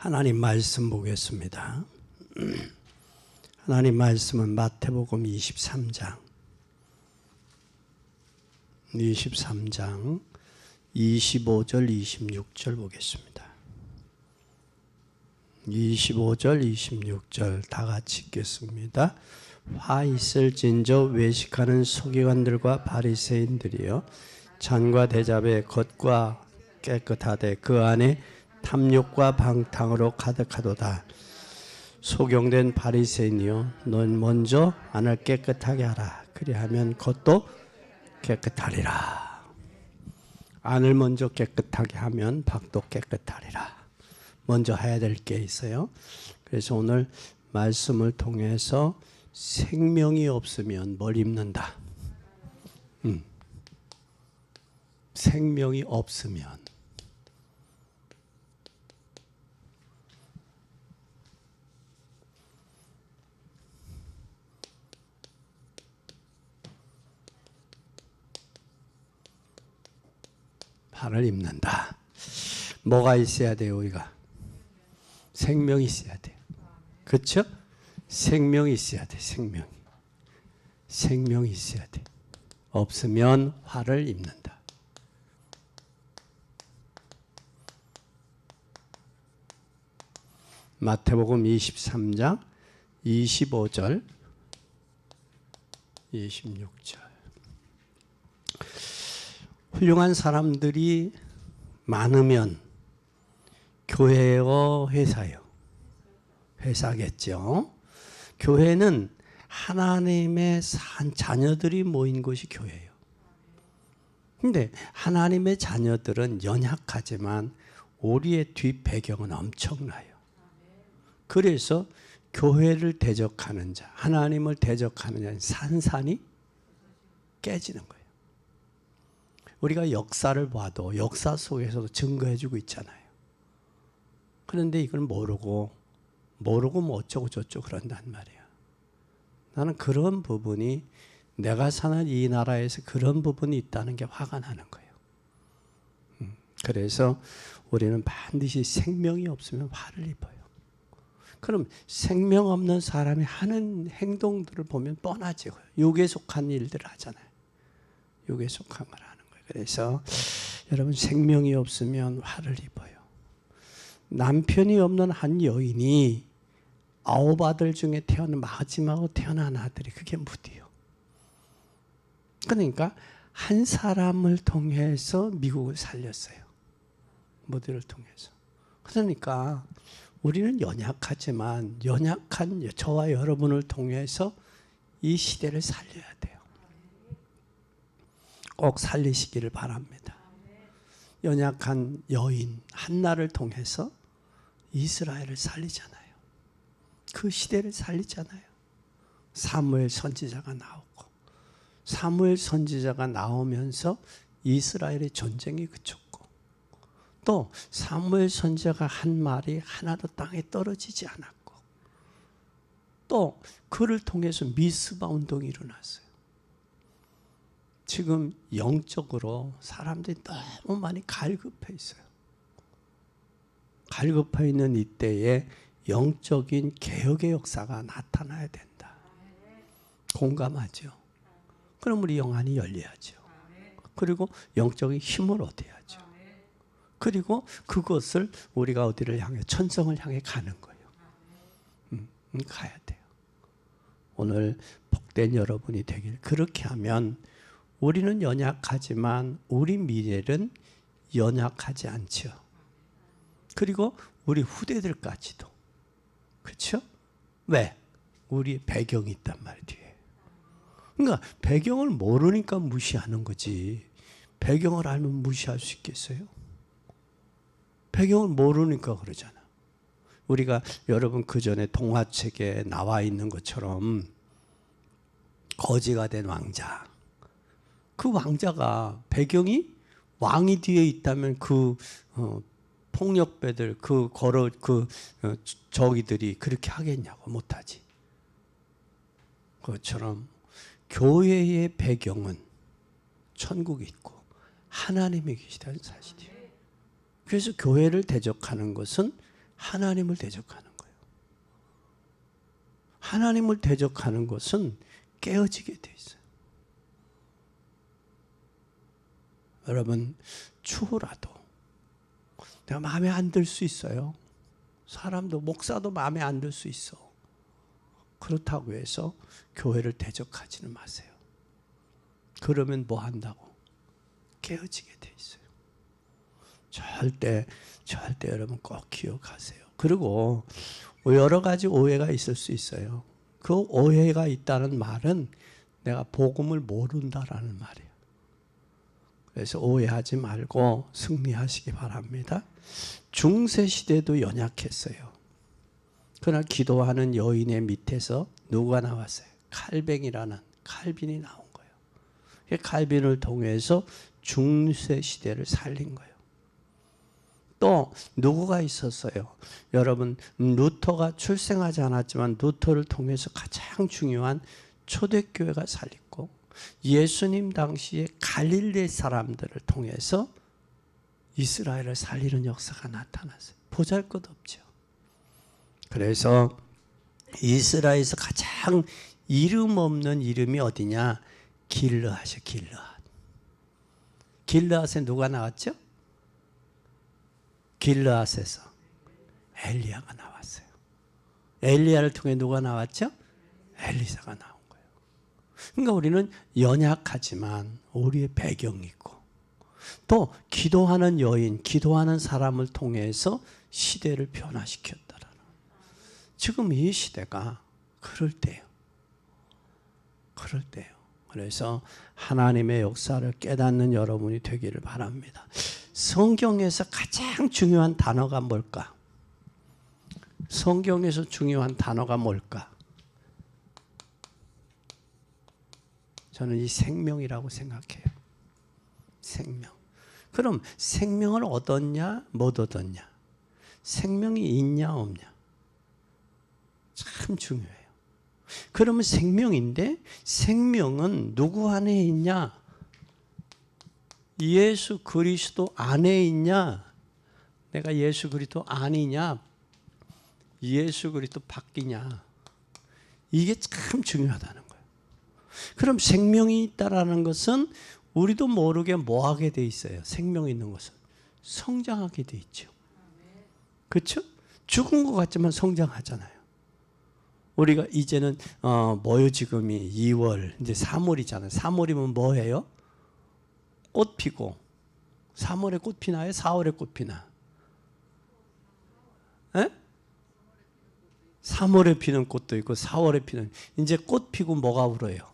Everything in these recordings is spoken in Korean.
하나님 말씀 보겠습니다. 하나님 말씀은 마태복음 23장 25절 26절 보겠습니다. 25절 26절 다 같이 읽겠습니다. 화 있을진저 외식하는 서기관들과 바리새인들이여 잔과 대접의 겉과 깨끗하되 그 안에 탐욕과 방탕으로 가득하도다. 소경된 바리새인이여 넌 먼저 안을 깨끗하게 하라. 그리하면 겉도 깨끗하리라. 안을 먼저 깨끗하게 하면 밖도 깨끗하리라. 먼저 해야 될 게 있어요. 그래서 오늘 말씀을 통해서 생명이 없으면 뭘 입는다? 생명이 없으면 발을 입는다. 뭐가 있어야 돼요? 우리가 생명이 있어야 돼요. 그렇죠? 생명이 있어야 돼. 생명이 있어야 돼. 없으면 화를 입는다. 마태복음 23장 25절 26절 훌륭한 사람들이 많으면 교회요, 회사요? 회사겠죠. 교회는 하나님의 산 자녀들이 모인 곳이 교회예요. 근데 하나님의 자녀들은 연약하지만 우리의 뒷 배경은 엄청나요. 그래서 교회를 대적하는 자, 하나님을 대적하는 자는 산산이 깨지는 거예요. 우리가 역사를 봐도 역사 속에서도 증거해주고 있잖아요. 그런데 이걸 모르고 뭐 어쩌고 저쩌고 그런단 말이에요. 나는 그런 부분이 내가 사는 이 나라에서 그런 부분이 있다는 게 화가 나는 거예요. 그래서 우리는 반드시 생명이 없으면 화를 입어요. 그럼 생명 없는 사람이 하는 행동들을 보면 뻔하죠. 육에 속한 일들을 하잖아요. 육에 속한 걸 하는 거예요. 그래서 여러분 생명이 없으면 화를 입어요. 남편이 없는 한 여인이 9 아들 중에 마지막으로 태어난 아들이 그게 무디요. 그러니까 한 사람을 통해서 미국을 살렸어요. 무디를 통해서. 그러니까 우리는 연약하지만 연약한 저와 여러분을 통해서 이 시대를 살려야 돼요. 꼭 살리시기를 바랍니다. 연약한 여인 한나를 통해서 이스라엘을 살리잖아요. 그 시대를 살리잖아요. 사무엘 선지자가 나오고 사무엘 선지자가 나오면서 이스라엘의 전쟁이 그쳤고 또 사무엘 선지자가 한 말이 하나도 땅에 떨어지지 않았고 또 그를 통해서 미스바 운동이 일어났어요. 지금 영적으로 사람들이 너무 많이 갈급해 있어요. 갈급해 있는 이때에 영적인 개혁의 역사가 나타나야 된다. 공감하죠? 그럼 우리 영안이 열려야죠. 그리고 영적인 힘을 얻어야죠. 그리고 그것을 우리가 어디를 향해 천성을 향해 가는 거예요. 가야 돼요. 오늘 복된 여러분이 되길. 그렇게 하면 우리는 연약하지만 우리 미래는 연약하지 않죠. 그리고 우리 후대들까지도. 그렇죠? 왜? 우리 배경이 있단 말이에요. 뒤에. 그러니까 배경을 모르니까 무시하는 거지. 배경을 알면 무시할 수 있겠어요? 배경을 모르니까 그러잖아. 우리가 여러분 그전에 동화책에 나와 있는 것처럼 거지가 된 왕자. 그 왕자가 배경이 왕이 뒤에 있다면 그 폭력배들 저기들이 그렇게 하겠냐고 못하지. 그것처럼 교회의 배경은 천국이 있고 하나님이 계시다는 사실이에요. 그래서 교회를 대적하는 것은 하나님을 대적하는 거예요. 하나님을 대적하는 것은 깨어지게 돼 있어요. 여러분, 추후라도 내가 마음에 안 들 수 있어요. 사람도, 목사도 마음에 안 들 수 있어. 그렇다고 해서 교회를 대적하지는 마세요. 그러면 뭐 한다고? 깨어지게 돼 있어요. 절대 여러분 꼭 기억하세요. 그리고 여러 가지 오해가 있을 수 있어요. 그 오해가 있다는 말은 내가 복음을 모른다라는 말이에요. 그래서 오해하지 말고 승리하시기 바랍니다. 중세 시대도 연약했어요. 그러나 기도하는 여인의 밑에서 누가 나왔어요? 칼뱅이라는 칼빈이 나온 거예요. 칼빈을 통해서 중세 시대를 살린 거예요. 또 누구가 있었어요? 여러분, 루터가 출생하지 않았지만 루터를 통해서 가장 중요한 초대교회가 살렸고, 예수님 당시에 갈릴리 사람들을 통해서 이스라엘을 살리는 역사가 나타났어요. 보잘것없죠. 그래서 이스라엘에서 가장 이름 없는 이름이 어디냐? 길르앗이요. 길르앗. 길르앗에 누가 나왔죠? 길르앗에서 엘리야가 나왔어요. 엘리야를 통해 누가 나왔죠? 엘리사가 나온 거예요. 그러니까 우리는 연약하지만 우리의 배경이 있고, 또 기도하는 여인, 기도하는 사람을 통해서 시대를 변화시켰다라는. 지금 이 시대가 그럴 때예요. 그럴 때예요. 그래서 하나님의 역사를 깨닫는 여러분이 되기를 바랍니다. 성경에서 가장 중요한 단어가 뭘까? 성경에서 중요한 단어가 뭘까? 저는 이 생명이라고 생각해요. 생명. 그럼 생명을 얻었냐, 못 얻었냐? 생명이 있냐, 없냐? 참 중요해요. 그러면 생명인데, 생명은 누구 안에 있냐? 예수 그리스도 안에 있냐? 내가 예수 그리스도 아니냐? 예수 그리스도 밖이냐? 이게 참 중요하다는 거예요. 그럼 생명이 있다라는 것은 우리도 모르게 뭐 하게 돼 있어요? 생명이 있는 것은 성장하게 돼 있죠. 그렇죠? 죽은 것 같지만 성장하잖아요. 우리가 이제는 뭐요? 지금이 2월, 이제 3월이잖아요. 3월이면 뭐예요? 꽃 피고. 3월에 꽃 피나요? 4월에 꽃 피나? 에? 3월에 피는 꽃도 있고 4월에 피는. 이제 꽃 피고 뭐가 울어요?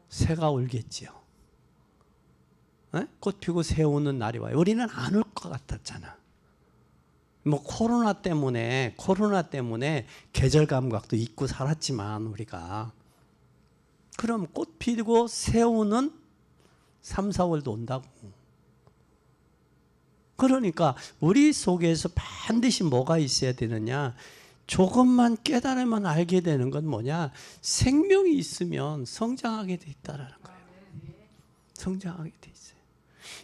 새가 울겠지요. 에? 꽃 피고 새 우는 날이 와요. 우리는 안 올 것 같았잖아. 뭐 코로나 때문에 계절 감각도 잊고 살았지만 우리가, 그럼 꽃 피고 새 우는 3, 4월도 온다고. 그러니까 우리 속에서 반드시 뭐가 있어야 되느냐? 조금만 깨달으면 알게 되는 건 뭐냐? 생명이 있으면 성장하게 돼 있다라는 거예요. 성장하게 돼 있어요.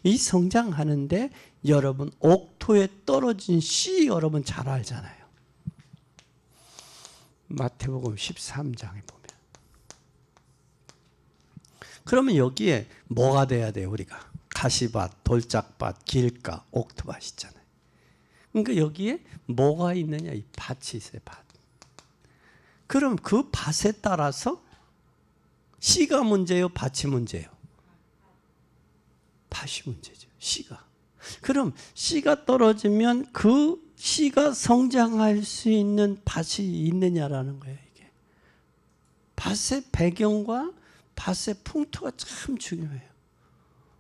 이 성장하는데 여러분, 옥토에 떨어진 씨 여러분 잘 알잖아요. 마태복음 13장에 보면. 그러면 여기에 뭐가 돼야 돼요? 우리가 가시밭, 돌짝밭, 길가, 옥토밭 있잖아요. 그러니까 여기에 뭐가 있느냐? 이 밭이 있어요. 밭. 그럼 그 밭에 따라서 씨가 문제예요? 밭이 문제예요? 밭이 문제죠. 씨가. 그럼 씨가 떨어지면 그 씨가 성장할 수 있는 밭이 있느냐라는 거예요. 이게 밭의 배경과 밭의 풍토가 참 중요해요.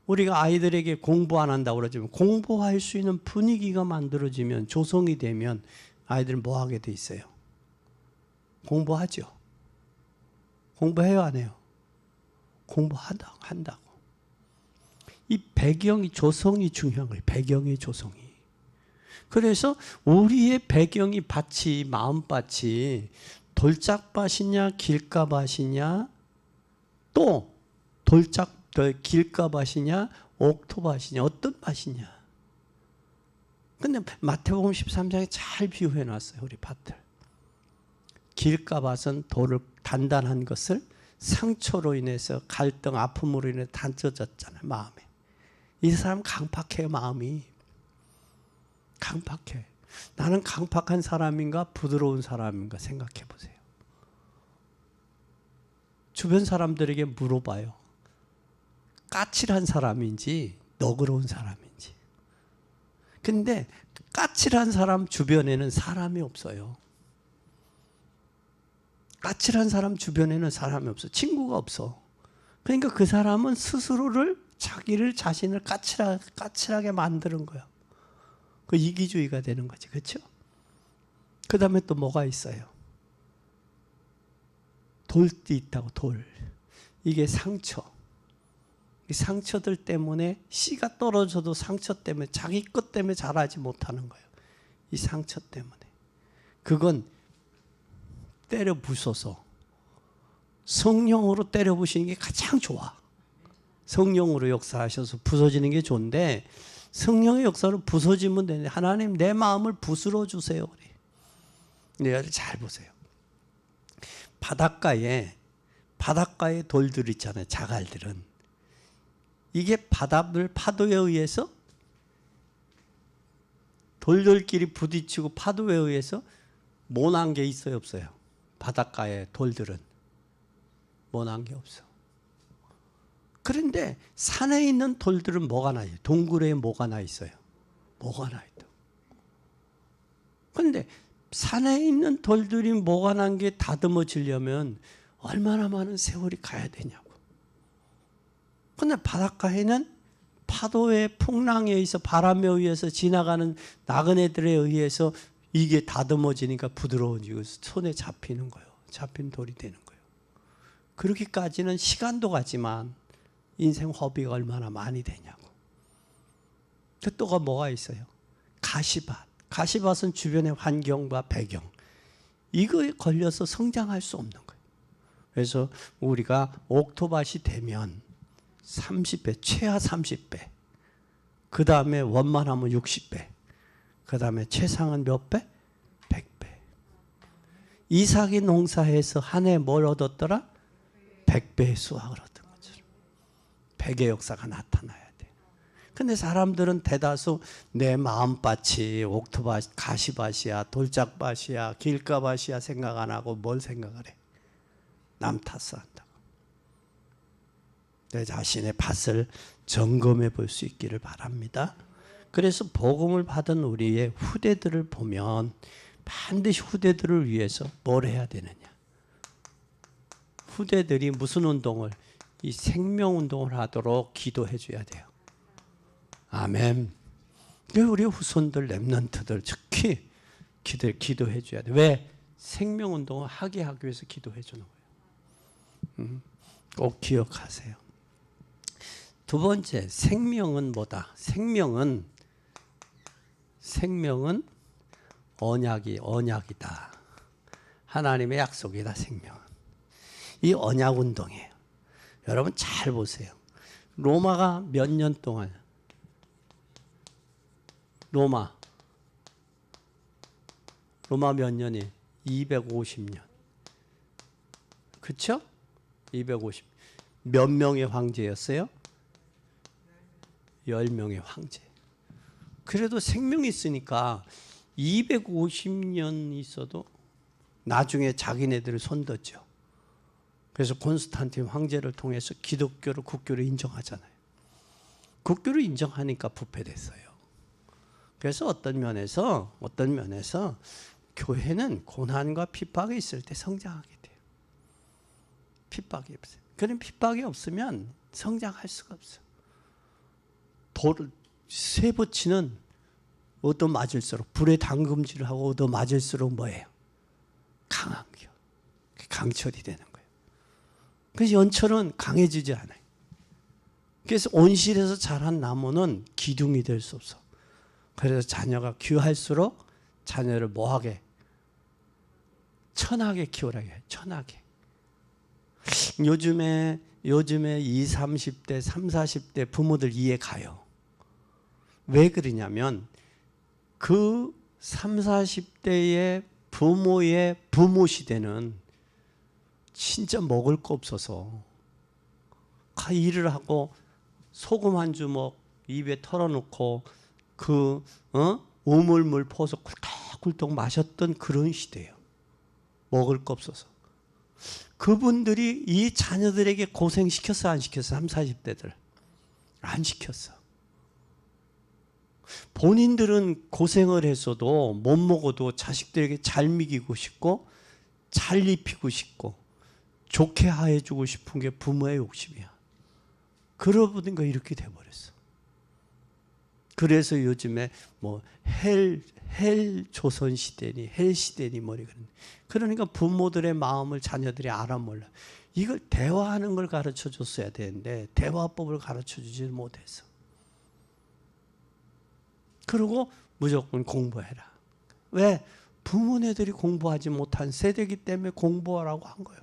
우리가 아이들에게 공부 안 한다고 그러지만 공부할 수 있는 분위기가 만들어지면, 조성이 되면 아이들은 뭐 하게 돼 있어요? 공부하죠. 공부해요, 안 해요? 한다고. 이 배경이, 조성이 중요한 거예요. 배경의 조성이. 그래서 우리의 배경이, 밭이, 마음밭이 돌짝밭이냐 길가밭이냐, 또 길가밭이냐 옥토밭이냐, 어떤 밭이냐. 근데 마태복음 13장에 잘 비유해 놨어요. 우리 밭을. 길가밭은 돌을 단단한 것을 상처로 인해서 갈등, 아픔으로 인해 단ጨ졌잖아요. 마음에. 이 사람 강팍해요. 마음이. 강팍해. 나는 강팍한 사람인가 부드러운 사람인가 생각해 보세요. 주변 사람들에게 물어봐요. 까칠한 사람인지 너그러운 사람인지. 근데 까칠한 사람 주변에는 사람이 없어요. 까칠한 사람 주변에는 사람이 없어. 친구가 없어. 그러니까 그 사람은 스스로를 자신을 까칠하게 만드는 거야. 그 이기주의가 되는 거지. 그렇죠? 그 다음에 또 뭐가 있어요? 돌이 있다고. 돌. 이게 상처. 이 상처들 때문에 씨가 떨어져도 상처 때문에 자기 것 때문에 자라지 못하는 거예요. 이 상처 때문에. 그건 때려 부숴서 성령으로 때려 부시는 게 가장 좋아. 성령으로 역사하셔서 부서지는 게 좋은데 성령의 역사로 부서지면 되는데 하나님 내 마음을 부스러 주세요. 우리 잘 보세요. 바닷가에 돌들 있잖아요. 자갈들은. 이게 바닷물 파도에 의해서 돌들끼리 부딪히고 파도에 의해서 모난 게 있어요, 없어요? 바닷가의 돌들은 모난 게 없어. 그런데 산에 있는 돌들은 뭐가 나 있어요? 동굴에 뭐가 나 있어요? 뭐가 나 있다. 그런데 산에 있는 돌들이 뭐가 난 게 다듬어지려면 얼마나 많은 세월이 가야 되냐고. 그런데 바닷가에는 파도의 풍랑에 의해서 바람에 의해서 지나가는 나그네들에 의해서 이게 다듬어지니까 부드러워지고 손에 잡히는 거예요. 잡힌 돌이 되는 거예요. 그렇게까지는 시간도 가지만 인생 허비가 얼마나 많이 되냐고. 또가 뭐가 있어요? 가시밭. 가시밭은 주변의 환경과 배경. 이거에 걸려서 성장할 수 없는 거예요. 그래서 우리가 옥토밭이 되면 30배, 최하 30배. 그 다음에 원만하면 60배. 그 다음에 최상은 몇 배? 100배. 이삭이 농사해서 한 해 뭘 얻었더라? 100배의 수확을 얻은 것처럼. 100의 역사가 나타나야 돼. 근데 사람들은 대다수 내 마음밭이 옥토밭, 가시밭이야, 돌짝밭이야, 길가밭이야 생각 안 하고 뭘 생각을 해? 남 탓한다고. 내 자신의 밭을 점검해 볼 수 있기를 바랍니다. 그래서 복음을 받은 우리의 후대들을 보면 반드시 후대들을 위해서 뭘 해야 되느냐. 후대들이 무슨 운동을? 이 생명운동을 하도록 기도해 줘야 돼요. 아멘. 우리 후손들, 렘넌트들 특히 기도해 줘야 돼. 왜? 생명운동을 하게 하기 위해서 기도해 주는 거예요. 꼭 기억하세요. 두 번째, 생명은 뭐다? 생명은 언약이다. 하나님의 약속이다, 생명은. 이 언약 운동이에요. 여러분 잘 보세요. 로마가 몇 년 동안 로마 몇 년이? 250년. 그렇죠? 250. 몇 명의 황제였어요? 10명의 황제. 그래도 생명이 있으니까 250년 있어도 나중에 자기네들을 손댔죠. 그래서 콘스탄틴 황제를 통해서 기독교를 국교를 인정하잖아요. 국교를 인정하니까 부패됐어요. 그래서 어떤 면에서 교회는 고난과 핍박이 있을 때 성장하게 돼요. 핍박이 없어요. 그런 핍박이 없으면 성장할 수가 없어요. 돌을 쇠붙이는 얻어 맞을수록 불에 담금질을 하고 얻어 맞을수록 뭐예요? 강한 겨. 강철이 되는 거예요. 그래서 연철은 강해지지 않아요. 그래서 온실에서 자란 나무는 기둥이 될 수 없어. 그래서 자녀가 귀할수록 자녀를 뭐하게? 천하게 키우라고 해요. 천하게. 요즘에 20, 30대, 30, 40대 부모들 이해 가요. 왜 그러냐면 그 3, 40대의 부모의 부모 시대는 진짜 먹을 거 없어서 일을 하고 소금 한 주먹 입에 털어놓고 그 우물물 퍼서 꿀떡꿀떡 마셨던 그런 시대예요. 먹을 거 없어서. 그분들이 이 자녀들에게 고생시켰어 안 시켰어? 3, 40대들. 안 시켰어. 본인들은 고생을 했어도 못 먹어도 자식들에게 잘 먹이고 싶고 잘 입히고 싶고 좋게 해주고 싶은 게 부모의 욕심이야. 그러다 보니까 이렇게 돼버렸어. 그래서 요즘에 뭐 헬 조선 시대니 헬 시대니 뭐 그러니까 부모들의 마음을 자녀들이 알아 몰라. 이걸 대화하는 걸 가르쳐 줬어야 되는데 대화법을 가르쳐 주지 못해서. 그리고 무조건 공부해라. 왜? 부모네들이 공부하지 못한 세대이기 때문에 공부하라고 한 거예요.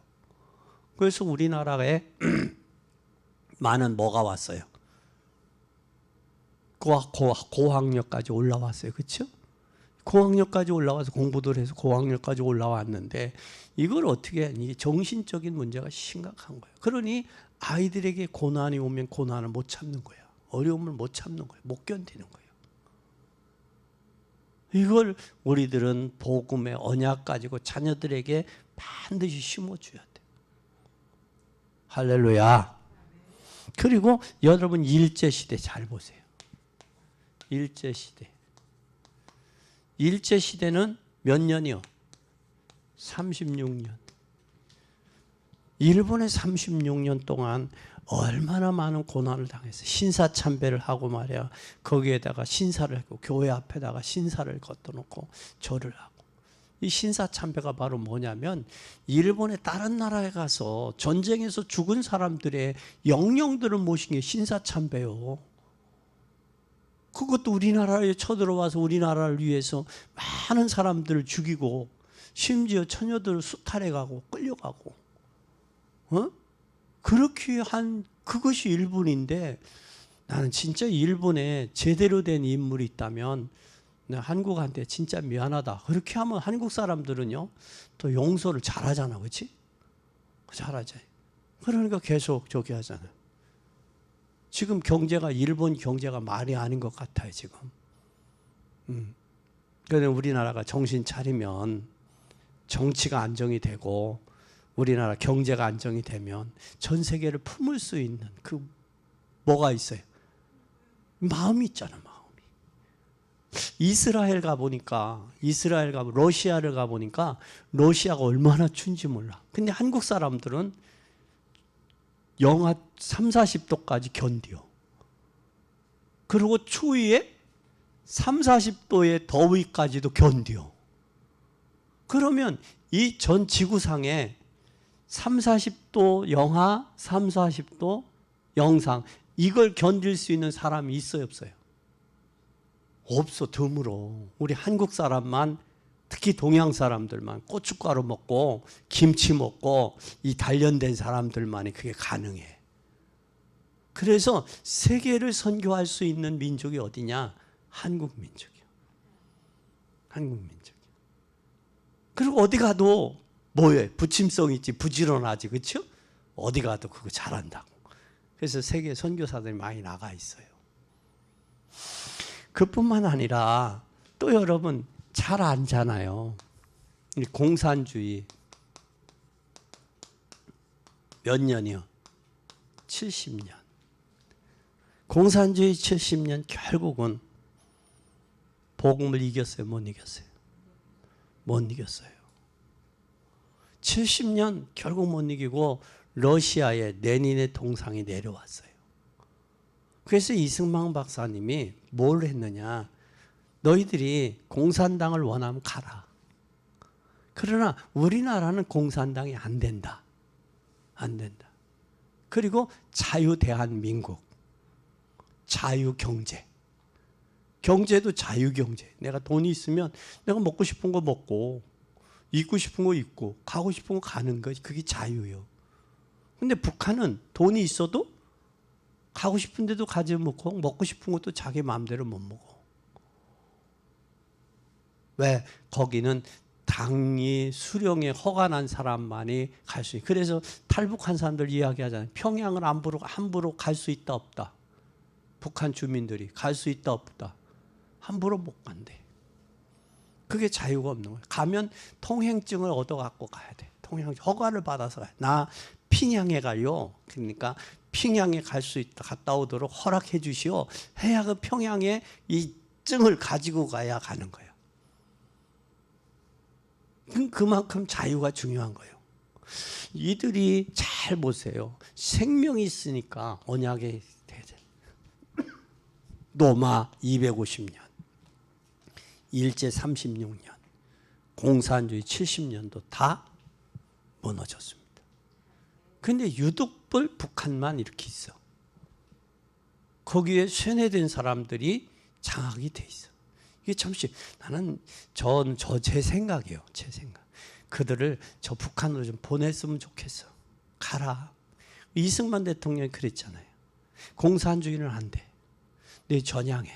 그래서 우리나라에 많은 뭐가 왔어요? 고학력까지 올라왔어요. 그렇죠? 고학력까지 올라와서 공부도 해서 고학력까지 올라왔는데 이걸 어떻게 이게 정신적인 문제가 심각한 거예요. 그러니 아이들에게 고난이 오면 고난을 못 참는 거야. 어려움을 못 참는 거예요. 못 견디는 거예요. 이걸 우리들은 복음의 언약 가지고 자녀들에게 반드시 심어줘야 돼요. 할렐루야. 그리고 여러분 일제시대 잘 보세요. 일제시대. 일제시대는 몇 년이요? 36년. 일본에 36년 동안 얼마나 많은 고난을 당했어요. 신사참배를 하고 말이야. 거기에다가 신사를 하고 교회 앞에다가 신사를 걷어놓고 절을 하고. 이 신사참배가 바로 뭐냐면 일본의 다른 나라에 가서 전쟁에서 죽은 사람들의 영령들을 모신 게 신사참배요. 그것도 우리나라에 쳐들어와서 우리나라를 위해서 많은 사람들을 죽이고 심지어 처녀들을 수탈해가고 끌려가고 그렇게 한 그것이 일본인데 나는 진짜 일본에 제대로 된 인물이 있다면 한국한테 진짜 미안하다. 그렇게 하면 한국 사람들은요 또 용서를 잘하잖아. 그렇지? 잘하지. 그러니까 계속 저기 하잖아. 지금 경제가 일본 경제가 말이 아닌 것 같아요. 지금. 그런데 우리나라가 정신 차리면 정치가 안정이 되고 우리나라 경제가 안정이 되면 전 세계를 품을 수 있는 그 뭐가 있어요? 마음이 있잖아. 마음이. 이스라엘 가보니까 러시아를 가보니까 러시아가 얼마나 춘지 몰라. 근데 한국 사람들은 영하 3, 40도까지 견뎌. 그리고 추위에 3, 40도의 더위까지도 견뎌. 그러면 이 전 지구상에 3, 40도 영하, 3, 40도 영상 이걸 견딜 수 있는 사람이 있어요, 없어요? 없어, 드물어. 우리 한국 사람만 특히 동양 사람들만 고춧가루 먹고 김치 먹고 이 단련된 사람들만이 그게 가능해. 그래서 세계를 선교할 수 있는 민족이 어디냐? 한국 민족이요. 한국 민족이요. 그리고 어디 가도 뭐예요? 부침성 있지, 부지런하지, 그렇죠? 어디 가도 그거 잘한다고. 그래서 세계 선교사들이 많이 나가 있어요. 그뿐만 아니라 또 여러분 잘 알잖아요. 공산주의 몇 년이요? 70년. 공산주의 70년 결국은 복음을 이겼어요? 못 이겼어요? 못 이겼어요. 70년 결국 못 이기고 러시아에 레닌의 동상이 내려왔어요. 그래서 이승만 박사님이 뭘 했느냐? 너희들이 공산당을 원하면 가라. 그러나 우리나라는 공산당이 안 된다. 안 된다. 그리고 자유대한민국, 자유경제. 경제도 자유경제. 내가 돈이 있으면 내가 먹고 싶은 거 먹고 입고 싶은 거 입고 가고 싶은 거 가는 거 그게 자유예요. 근데 북한은 돈이 있어도 가고 싶은 데도 가지 못하고 먹고 싶은 것도 자기 마음대로 못 먹어. 왜? 거기는 당이 수령에 허가난 사람만이 갈 수 있어요. 그래서 탈북한 사람들 이야기하잖아요. 평양을 함부로 갈 수 있다 없다. 북한 주민들이 갈 수 있다 없다. 함부로 못 간대. 그게 자유가 없는 거예요. 가면 통행증을 얻어갖고 가야 돼. 허가를 받아서 가야 돼. 나 핑양에 가요. 그러니까 핑양에 갈 수 있다. 갔다 오도록 허락해 주시오. 해야 그 평양에 이 증을 가지고 가야 가는 거예요. 그만큼 자유가 중요한 거예요. 이들이 잘 보세요. 생명이 있으니까 언약의 대제. 로마 250년, 일제 36년, 공산주의 70년도 다 무너졌습니다. 근데 유독불 북한만 이렇게 있어. 거기에 쇠뇌된 사람들이 장악이 돼 있어. 이게 잠시 나는 제 생각이에요. 제 생각. 그들을 저 북한으로 좀 보냈으면 좋겠어. 가라. 이승만 대통령이 그랬잖아요. 공산주의는 안 돼. 네 전향해.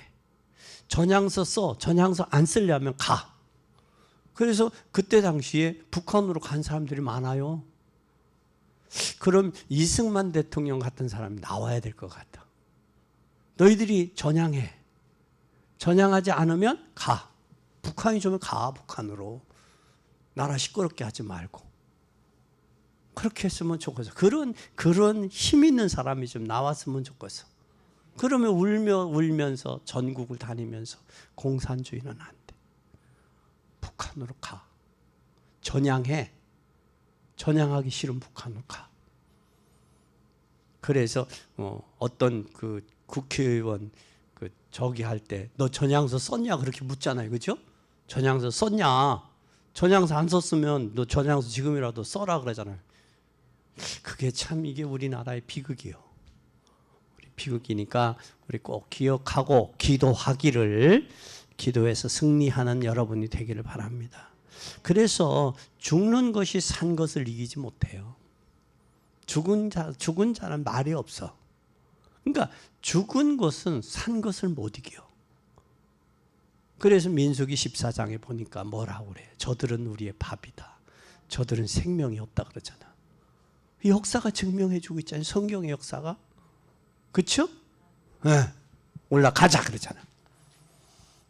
전향서 써. 전향서 안 쓰려면 가. 그래서 그때 당시에 북한으로 간 사람들이 많아요. 그럼 이승만 대통령 같은 사람이 나와야 될 것 같다. 너희들이 전향해. 전향하지 않으면 가. 북한이 좀 가. 북한으로. 나라 시끄럽게 하지 말고. 그렇게 했으면 좋겠어. 그런 힘 있는 사람이 좀 나왔으면 좋겠어. 그러면 울면서 전국을 다니면서 공산주의는 안 돼. 북한으로 가. 전향해. 전향하기 싫은 북한으로 가. 그래서 어떤 그 국회의원 저기 할 때 너 전향서 썼냐 그렇게 묻잖아요. 그죠? 전향서 썼냐? 전향서 안 썼으면 너 전향서 지금이라도 써라 그러잖아요. 그게 참 이게 우리나라의 비극이요. 우리 비극이니까 우리 꼭 기억하고 기도해서 승리하는 여러분이 되기를 바랍니다. 그래서 죽는 것이 산 것을 이기지 못해요. 죽은 자는 말이 없어. 그러니까 죽은 것은 산 것을 못 이겨. 그래서 민수기 14장에 보니까 뭐라고 그래? 저들은 우리의 밥이다. 저들은 생명이 없다 그러잖아. 이 역사가 증명해 주고 있잖아요. 성경의 역사가. 그렇죠? 네. 올라가자 그러잖아.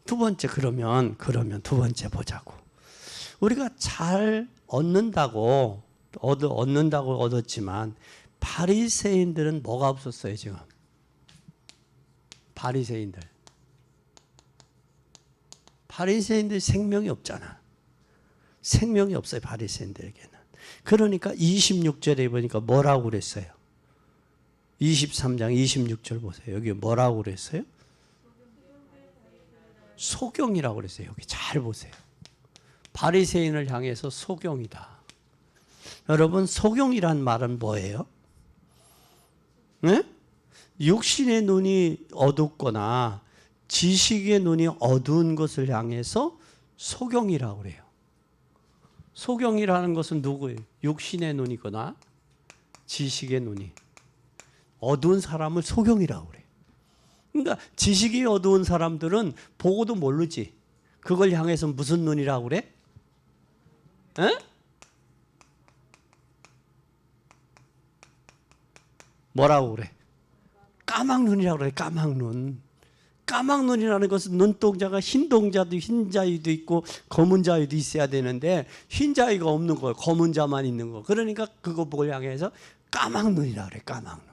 두 번째 그러면 두 번째 보자고. 우리가 잘 얻는다고 얻었지만 바리새인들은 뭐가 없었어요 지금? 바리새인들 생명이 없잖아. 생명이 없어요 바리새인들에게는. 그러니까 26절에 보니까 뭐라고 그랬어요? 23장 26절 보세요. 여기 뭐라고 그랬어요? 소경이라고 그랬어요. 여기 잘 보세요. 바리새인을 향해서 소경이다. 여러분 소경이란 말은 뭐예요? 네? 육신의 눈이 어둡거나 지식의 눈이 어두운 것을 향해서 소경이라고 그래요. 소경이라는 것은 누구예요? 육신의 눈이거나 지식의 눈이 어두운 사람을 소경이라고 그래요. 그러니까 지식이 어두운 사람들은 보고도 모르지. 그걸 향해서 무슨 눈이라고 그래? 에? 뭐라고 그래? 까막눈이라고 그래. 까막눈. 까막눈이라는 것은 눈동자가 흰 자위도 있고 검은 자위도 있어야 되는데 흰 자위가 없는 거예요. 검은 자만 있는 거. 그러니까 그걸 향해서 까막눈이라고 그래. 까막눈.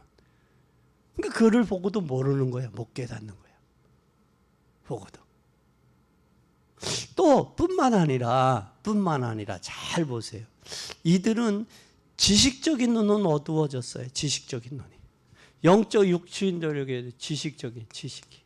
그러니까 그를 보고도 모르는 거야. 못 깨닫는 거야. 보고도. 또 뿐만 아니라 잘 보세요. 이들은 지식적인 눈은 어두워졌어요. 지식적인 눈이. 영적 육신들에게 지식적인 지식이.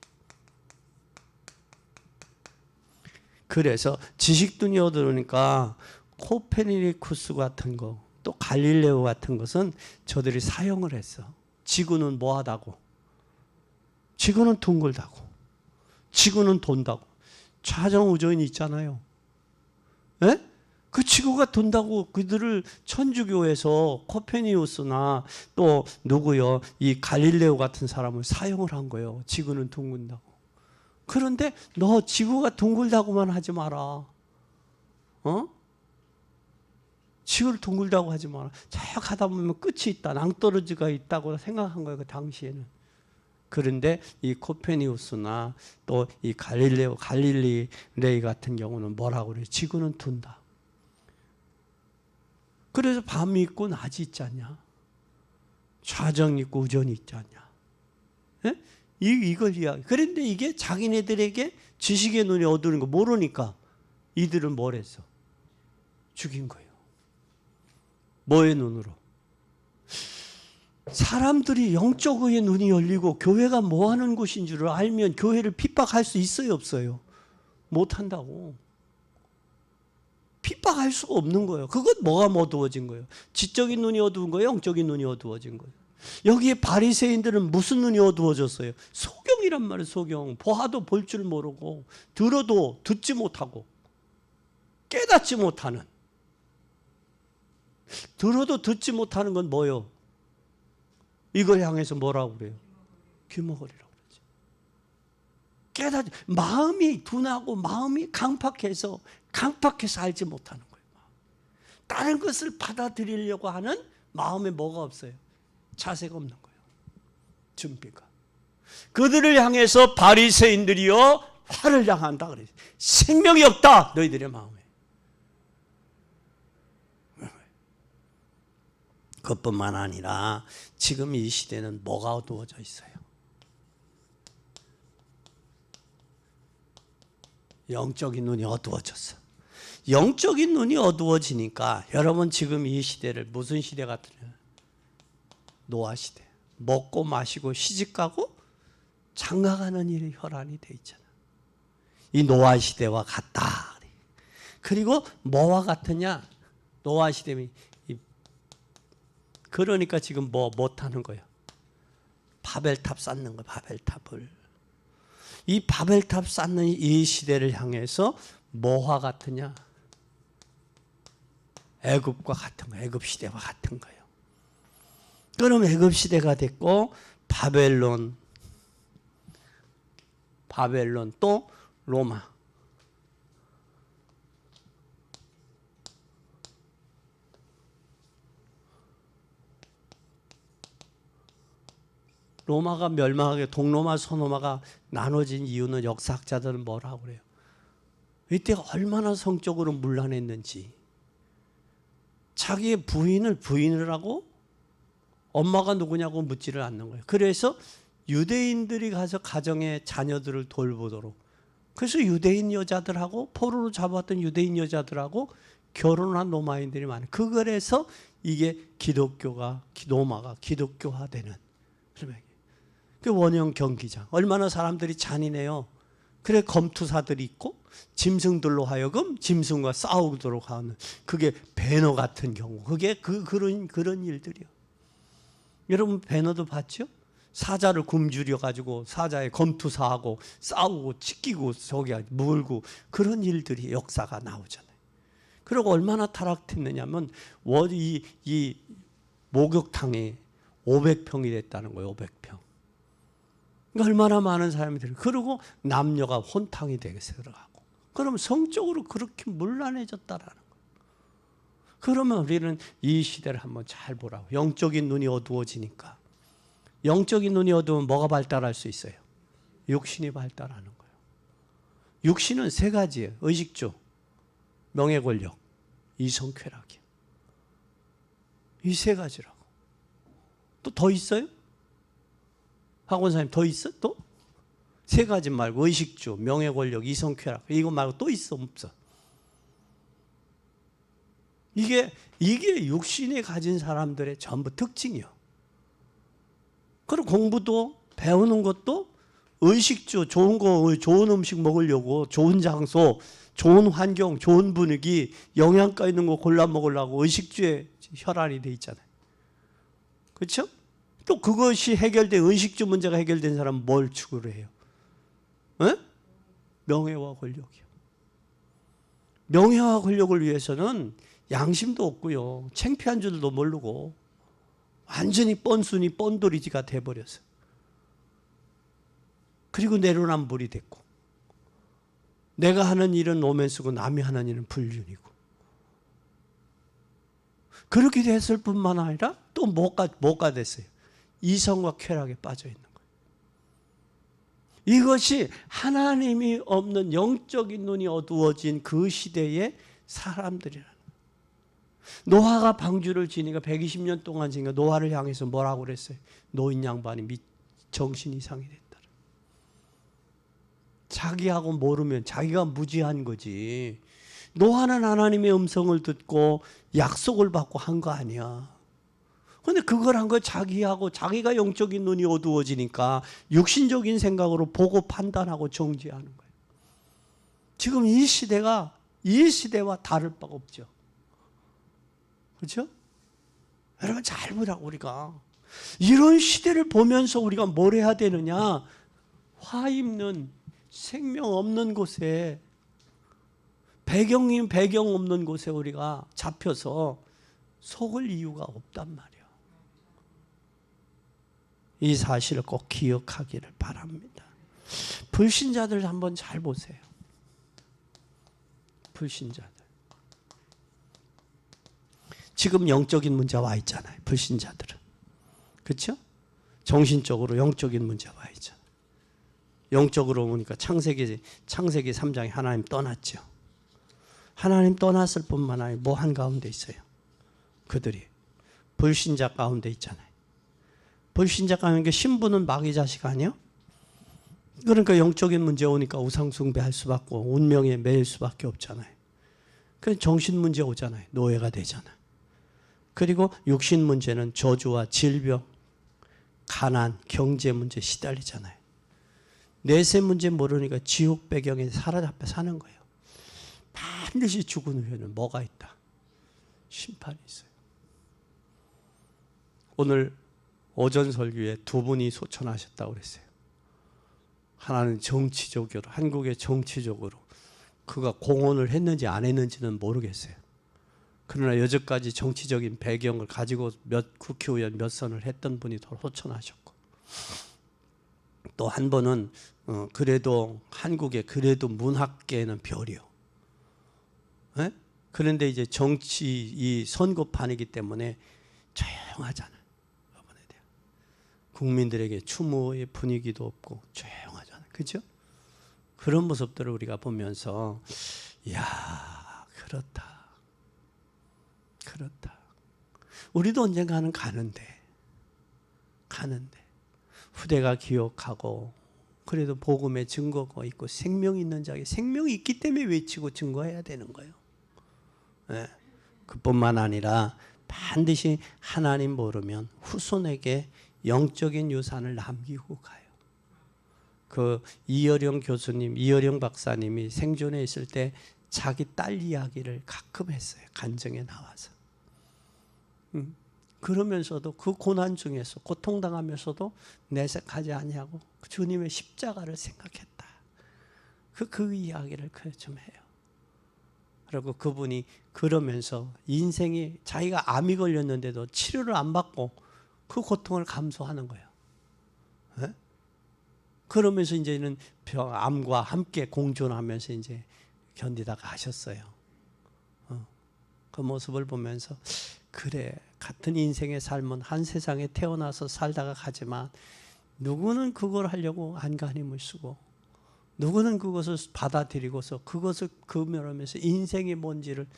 그래서 지식눈이 어두우니까 코페르니쿠스 같은 거, 또 갈릴레오 같은 것은 저들이 사용을 했어. 지구는 뭐하다고? 지구는 둥글다고. 지구는 돈다고. 좌정우전이 있잖아요. 에? 그 지구가 돈다고 그들을 천주교에서 코페르니쿠스나 또 누구요? 이 갈릴레오 같은 사람을 사용을 한 거예요. 지구는 둥근다고. 그런데 너 지구가 둥글다고만 하지 마라. 지구를 둥글다고 하지 마라. 쭉 가다 보면 끝이 있다. 낭떠러지가 있다고 생각한 거예요. 그 당시에는. 그런데 이 코페니우스나 또 이 갈릴레이 같은 경우는 뭐라고 그래요? 지구는 둔다. 그래서 밤이 있고 낮이 있지 않냐? 좌정이 있고 우전이 있지 않냐? 예? 이걸 이야기. 그런데 이게 자기네들에게 지식의 눈이 어두운 거 모르니까 이들은 뭘 했어? 죽인 거예요. 뭐의 눈으로? 사람들이 영적의 눈이 열리고 교회가 뭐 하는 곳인 줄을 알면 교회를 핍박할 수 있어요, 없어요? 못 한다고. 핍박할 수가 없는 거예요. 그건 뭐가 어두워진 거예요? 지적인 눈이 어두운 거예요? 영적인 눈이 어두워진 거예요? 여기에 바리새인들은 무슨 눈이 어두워졌어요? 소경이란 말이에요. 소경. 보아도 볼 줄 모르고 들어도 듣지 못하고 깨닫지 못하는. 들어도 듣지 못하는 건 뭐예요? 이걸 향해서 뭐라고 그래요? 귀머거리라고 그러지. 깨닫지. 마음이 둔하고 마음이 강팍해서 알지 못하는 거예요. 다른 것을 받아들이려고 하는 마음에 뭐가 없어요? 자세가 없는 거예요. 준비가. 그들을 향해서 바리새인들이요 화를 당한다 그래요. 생명이 없다 너희들의 마음에. 그것뿐만 아니라 지금 이 시대는 뭐가 어두워져 있어요? 영적인 눈이 어두워졌어. 영적인 눈이 어두워지니까 여러분 지금 이 시대를 무슨 시대 같으냐? 노아 시대. 먹고 마시고 시집가고 장가가는 일이 혈안이 돼 있잖아. 이 노아 시대와 같다. 그리고 뭐와 같으냐? 노아 시대면 그러니까 지금 뭐 못하는 거예요? 바벨탑 쌓는 거예요. 바벨탑을. 이 바벨탑 쌓는 이 시대를 향해서 뭐와 같으냐? 애굽과 같은 거예요. 애굽 시대와 같은 거예요. 그럼 애굽 시대가 됐고 바벨론 또 로마. 로마가 멸망하게 동로마 서로마가 나눠진 이유는 역사학자들은 뭐라고 그래요? 이때가 얼마나 성적으로 문란했는지. 자기의 부인을 하고 엄마가 누구냐고 묻지를 않는 거예요. 그래서 유대인들이 가서 가정의 자녀들을 돌보도록. 그래서 유대인 여자들하고 포로로 잡았던 유대인 여자들하고 결혼한 로마인들이 많아요. 그거에서 이게 로마가 기독교화되는. 그 원형 경기장. 얼마나 사람들이 잔인해요. 그래 검투사들이 있고 짐승들로 하여금 짐승과 싸우도록 하는 그게 배너 같은 경우. 그게 그런 일들이요. 여러분 배너도 봤죠? 사자를 굶주려 가지고 사자의 검투사하고 싸우고 찢기고 저기 물고 그런 일들이 역사가 나오잖아요. 그리고 얼마나 타락했느냐면 이 목욕탕이 500평이 됐다는 거예요. 500평. 얼마나 많은 사람이 들어요. 그리고 남녀가 혼탕이 되게 들어가고. 그러면 성적으로 그렇게 문란해졌다라는 거예요. 그러면 우리는 이 시대를 한번 잘 보라고. 영적인 눈이 어두워지니까. 영적인 눈이 어두우면 뭐가 발달할 수 있어요? 육신이 발달하는 거예요. 육신은 세 가지예요. 의식주, 명예권력, 이성쾌락이요. 이 세 가지라고. 또 더 있어요? 학원사님 더 있어? 또? 세 가지 말고 의식주, 명예권력, 이성쾌락 이거 말고 또 있어? 없어? 이게 육신이 가진 사람들의 전부 특징이요. 그리고 공부도 배우는 것도 의식주, 좋은 거, 좋은 음식 먹으려고 좋은 장소, 좋은 환경, 좋은 분위기, 영양가 있는 거 골라 먹으려고 의식주에 혈안이 돼 있잖아요. 그렇죠? 또 그것이 해결된 의식주 문제가 해결된 사람은 뭘 추구를 해요? 에? 명예와 권력이요. 명예와 권력을 위해서는 양심도 없고요. 창피한 줄도 모르고 완전히 뻔순이 뻔돌이지가 돼버렸어요. 그리고 내로남불이 됐고 내가 하는 일은 로맨스고 남이 하는 일은 불륜이고 그렇게 됐을 뿐만 아니라 또 뭐가 됐어요? 이성과 쾌락에 빠져 있는 거예요. 이것이 하나님이 없는 영적인 눈이 어두워진 그 시대의 사람들이라는 거예요. 노아가 방주를 지니까 120년 동안 지니까 노아를 향해서 뭐라고 그랬어요? 노인 양반이 정신 이상이 됐다. 자기하고 모르면 자기가 무지한 거지. 노아는 하나님의 음성을 듣고 약속을 받고 한 거 아니야. 근데 그걸 한 거 자기하고 자기가 영적인 눈이 어두워지니까 육신적인 생각으로 보고 판단하고 정죄하는 거예요. 지금 이 시대와 다를 바가 없죠. 그렇죠? 여러분 잘 보라고 우리가. 이런 시대를 보면서 우리가 뭘 해야 되느냐? 화 입는 생명 없는 곳에 배경 없는 곳에 우리가 잡혀서 속을 이유가 없단 말이에요. 이 사실을 꼭 기억하기를 바랍니다. 불신자들 한번 잘 보세요. 불신자들. 지금 영적인 문제가 와 있잖아요. 불신자들은. 그렇죠? 정신적으로 영적인 문제가 와 있잖아요. 영적으로 보니까 창세기 3장에 하나님 떠났죠. 하나님 떠났을 뿐만 아니라 뭐 한가운데 있어요. 그들이 불신자 가운데 있잖아요. 불신자 가운데 신부는 마귀 자식 아니에요? 그러니까 영적인 문제 오니까 우상숭배할 수밖에 없고 운명에 매일 수밖에 없잖아요. 그래서 정신 문제 오잖아요. 노예가 되잖아요. 그리고 육신 문제는 저주와 질병, 가난, 경제 문제 시달리잖아요. 내세 문제 모르니까 지옥 배경에 사로잡혀 사는 거예요. 반드시 죽은 후에는 뭐가 있다? 심판이 있어요. 오늘 오전 설교에 두 분이 소천하셨다고 그랬어요. 하나는 정치적으로, 한국의 정치적으로 그가 공헌을 했는지 안 했는지는 모르겠어요. 그러나 여태까지 정치적인 배경을 가지고 국회의원 몇 선을 했던 분이 더 소천하셨고, 또 한 번은 그래도 한국의 그래도 문학계는 별이요. 네? 그런데 이제 정치 이 선거판이기 때문에 조용하잖아요. 이번에 대한 국민들에게 추모의 분위기도 없고 조용하잖아요. 그렇죠? 그런 모습들을 우리가 보면서 이야 그렇다. 우리도 언젠가는 가는데 후대가 기억하고 그래도 복음의 증거가 있고 생명이 있는 자에게 생명이 있기 때문에 외치고 증거해야 되는 거예요. 네. 그뿐만 아니라 반드시 하나님 모르면 후손에게 영적인 유산을 남기고 가요. 그 이어령 박사님이 생존에 있을 때 자기 딸 이야기를 가끔 했어요. 간증에 나와서. 그러면서도 그 고난 중에서 고통당하면서도 내색하지 아니하고 주님의 십자가를 생각했다. 그 이야기를 좀 해요. 그리고 그분이 그러면서 인생이 자기가 암이 걸렸는데도 치료를 안 받고 그 고통을 감수하는 거예요. 네? 그러면서 이제는 암과 함께 공존하면서 이제 견디다가 하셨어요. 그 모습을 보면서 그래 같은 인생의 삶은 한 세상에 태어나서 살다가 가지만 누구는 그걸 하려고 안간힘을 쓰고 누구는 그것을 받아들이고서 그것을 금연하면서 인생이 뭔지를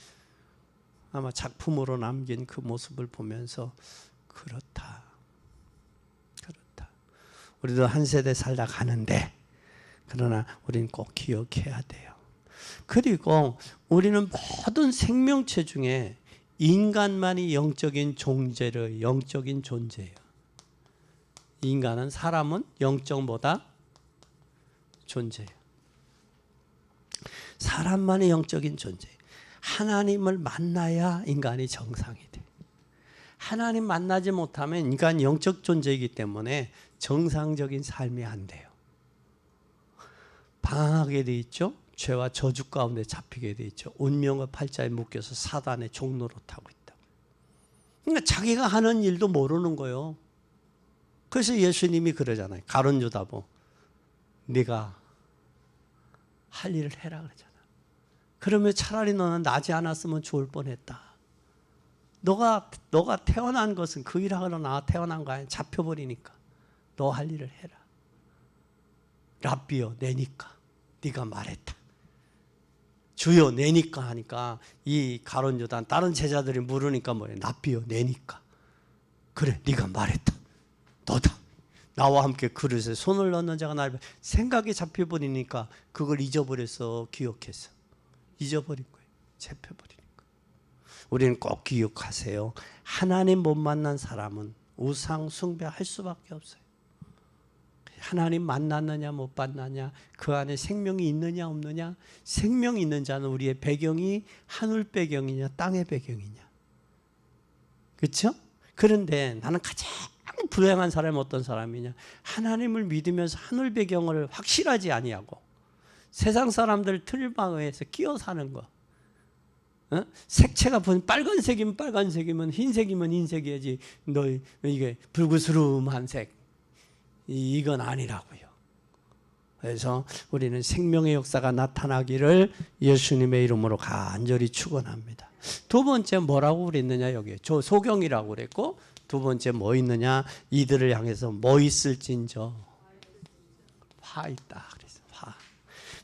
아마 작품으로 남긴 그 모습을 보면서 그렇다. 우리도 한 세대 살다 가는데 그러나 우리는 꼭 기억해야 돼요. 그리고 우리는 모든 생명체 중에 인간만이 영적인 존재예요. 인간은 사람은 영적보다 존재예요. 사람만이 영적인 존재예요. 하나님을 만나야 인간이 정상이 돼. 하나님 만나지 못하면 인간 영적 존재이기 때문에 정상적인 삶이 안 돼요. 방황하게 돼 있죠. 죄와 저주 가운데 잡히게 돼 있죠. 운명의 팔자에 묶여서 사단의 종로로 타고 있다. 그러니까 자기가 하는 일도 모르는 거예요. 그래서 예수님이 그러잖아요. 가룟유다보 네가 할 일을 해라 그러잖아. 그러면 차라리 너는 나지 않았으면 좋을 뻔했다. 너가 태어난 것은 그 일하러 나 태어난 거 아니야. 잡혀버리니까 너 할 일을 해라. 랍비여 내니까 네가 말했다. 주여 내니까 하니까 이 가룟 유다 다른 제자들이 물으니까 뭐예요? 랍비여 내니까. 그래 네가 말했다. 너다. 나와 함께 그릇에 손을 넣는 자가 나를 생각이 잡혀버리니까 그걸 잊어버려서 기억했어. 잊어버린 거예요. 잡혀버리니까. 우리는 꼭 기억하세요. 하나님 못 만난 사람은 우상 숭배할 수밖에 없어요. 하나님 만났느냐 못 만났냐, 그 안에 생명이 있느냐 없느냐. 생명이 있는 자는 우리의 배경이 하늘 배경이냐 땅의 배경이냐. 그렇죠? 그런데 나는 가장 불행한 사람이 어떤 사람이냐, 하나님을 믿으면서 하늘 배경을 확실하지 아니하고 세상 사람들 틀방에서 끼어 사는 거. 색채가 빨간색이면 빨간색이면 흰색이면 흰색이야지. 너 이게 불구스름한 색 이건 아니라고요. 그래서 우리는 생명의 역사가 나타나기를 예수님의 이름으로 간절히 축원합니다. 두 번째 뭐라고 그랬느냐, 여기 저 소경이라고 그랬고, 두 번째 뭐 있느냐, 이들을 향해서 뭐 있을진저 화 있다 그랬어. 화.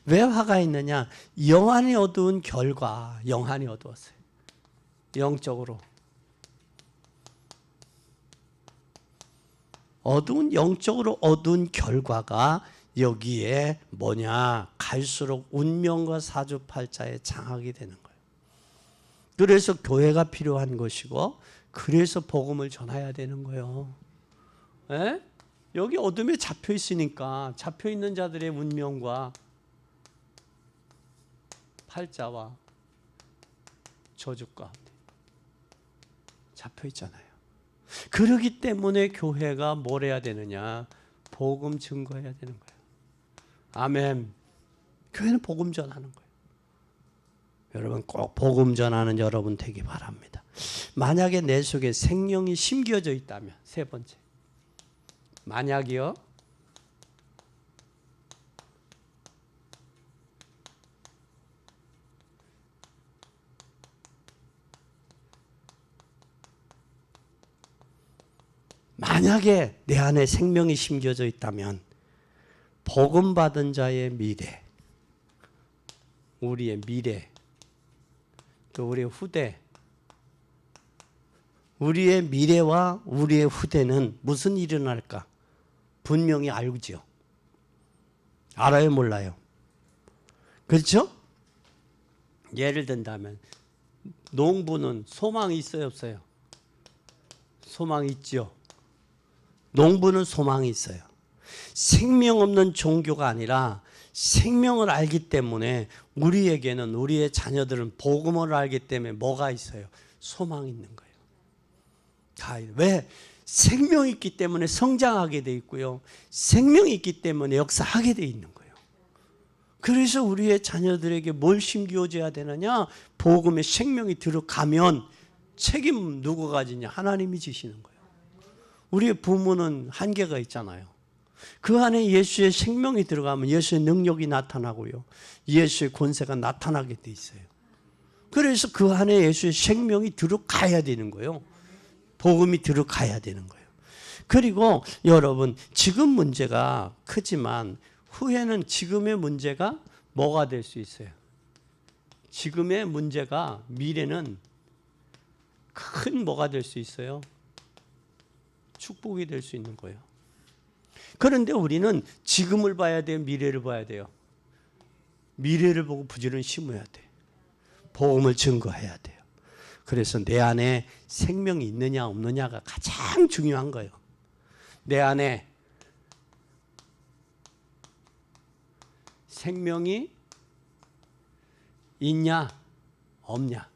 왜 화가 있느냐? 영안이 어두운 결과. 영안이 어두웠어요. 영적으로 영적으로 어두운 결과가 여기에 뭐냐, 갈수록 운명과 사주팔자에 장악이 되는 거예요. 그래서 교회가 필요한 것이고, 그래서 복음을 전해야 되는 거예요. 에? 여기 어둠에 잡혀 있으니까 잡혀 있는 자들의 운명과 팔자와 저주가 잡혀 있잖아요. 그렇기 때문에 교회가 뭘 해야 되느냐? 복음 증거해야 되는 거예요. 아멘. 교회는 복음 전하는 거예요. 여러분 꼭 복음 전하는 여러분 되기 바랍니다. 만약에 내 속에 생명이 심겨져 있다면, 세 번째, 만약이요, 만약에 내 안에 생명이 심겨져 있다면 복음 받은 자의 미래, 우리의 미래, 또 우리의 후대, 우리의 미래와 우리의 후대는 무슨 일이 일어날까? 분명히 알지요. 알아요, 몰라요? 그렇죠? 예를 든다면 농부는 소망이 있어요, 없어요? 소망이 있죠. 농부는 소망이 있어요. 생명 없는 종교가 아니라 생명을 알기 때문에 우리에게는, 우리의 자녀들은 복음을 알기 때문에 뭐가 있어요? 소망이 있는 거예요. 왜? 생명이 있기 때문에 성장하게 돼 있고요. 생명이 있기 때문에 역사하게 돼 있는 거예요. 그래서 우리의 자녀들에게 뭘 심겨줘야 되느냐? 복음의 생명이 들어가면 책임 누구가 지냐? 하나님이 지시는 거예요. 우리의 부모는 한계가 있잖아요. 그 안에 예수의 생명이 들어가면 예수의 능력이 나타나고요. 예수의 권세가 나타나게 돼 있어요. 그래서 그 안에 예수의 생명이 들어가야 되는 거예요. 복음이 들어가야 되는 거예요. 그리고 여러분, 지금 문제가 크지만 후에는 지금의 문제가 뭐가 될 수 있어요? 지금의 문제가 미래는 큰 뭐가 될 수 있어요? 축복이 될 수 있는 거예요. 그런데 우리는 지금을 봐야 돼요? 미래를 봐야 돼요? 미래를 보고 부지런히 심어야 돼. 복음을 증거해야 돼요. 그래서 내 안에 생명이 있느냐 없느냐가 가장 중요한 거예요. 내 안에 생명이 있냐 없냐.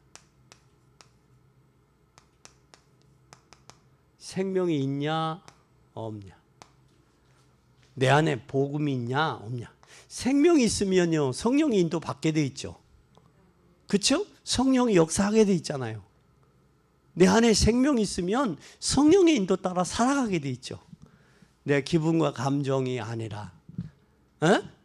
생명이 있냐 없냐. 내 안에 복음이 있냐 없냐. 생명이 있으면요, 성령이 인도받게 돼 있죠. 그렇죠? 성령이 역사하게 돼 있잖아요. 내 안에 생명이 있으면 성령의 인도 따라 살아가게 돼 있죠. 내 기분과 감정이 아니라,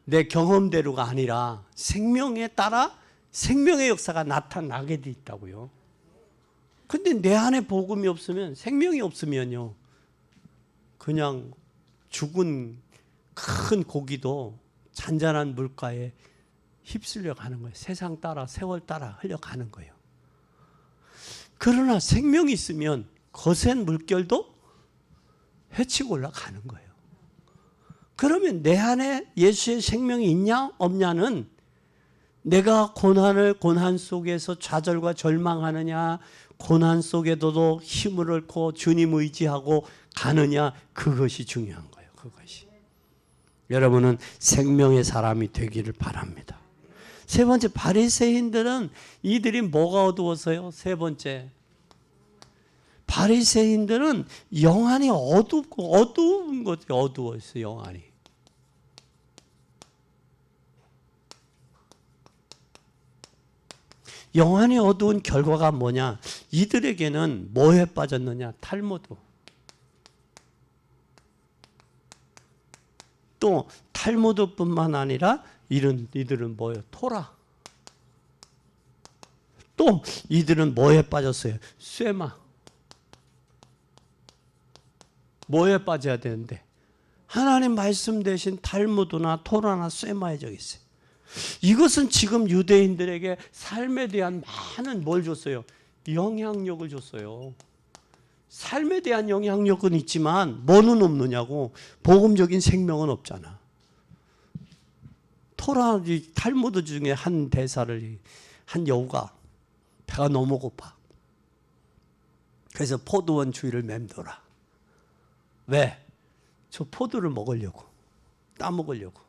내 경험대로가 아니라 생명에 따라 생명의 역사가 나타나게 돼 있다고요. 근데 내 안에 복음이 없으면, 생명이 없으면요, 그냥 죽은 큰 고기도 잔잔한 물가에 휩쓸려 가는 거예요. 세상 따라, 세월 따라 흘려가는 거예요. 그러나 생명이 있으면 거센 물결도 헤치고 올라가는 거예요. 그러면 내 안에 예수의 생명이 있냐 없냐는 내가 고난 속에서 좌절과 절망하느냐, 고난 속에도 힘을 얻고 주님 의지하고 가느냐, 그것이 중요한 거예요. 그것이. 여러분은 생명의 사람이 되기를 바랍니다. 세 번째, 바리새인들은 이들이 뭐가 어두웠어요? 세 번째, 바리새인들은 영안이 어둡고 어두운 것이 어두웠어요. 영안이. 영안이 어두운 결과가 뭐냐? 이들에게는 뭐에 빠졌느냐? 탈무드. 또 탈무드뿐만 아니라 이들은 뭐예요? 토라. 또 이들은 뭐에 빠졌어요? 쇠마. 뭐에 빠져야 되는데? 하나님 말씀 대신 탈무드나 토라나 쇠마에 적 있어요. 이것은 지금 유대인들에게 삶에 대한 많은 뭘 줬어요? 영향력을 줬어요. 삶에 대한 영향력은 있지만 뭐는 없느냐고. 복음적인 생명은 없잖아. 토라, 탈무드 중에 한 대사를 한 여우가 배가 너무 고파. 그래서 포도원 주위를 맴돌아. 왜? 저 포도를 먹으려고. 따먹으려고.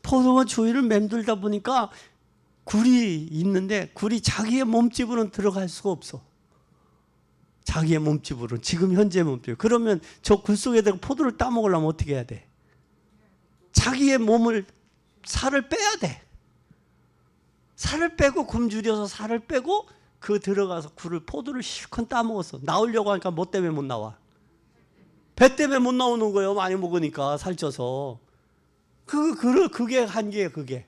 포도원 주위를 맴돌다 보니까 굴이 있는데 굴이 자기의 몸집으로는 들어갈 수가 없어. 자기의 몸집으로, 지금 현재 몸집. 그러면 저 굴 속에다가 포도를 따먹으려면 어떻게 해야 돼? 자기의 몸을, 살을 빼야 돼. 살을 빼고 굶주려서 살을 빼고 그 들어가서 굴을, 포도를 실컷 따먹었어. 나오려고 하니까 뭐 때문에 못 나와? 배 때문에 못 나오는 거예요. 많이 먹으니까 살쪄서. 그게 한계예요. 그게.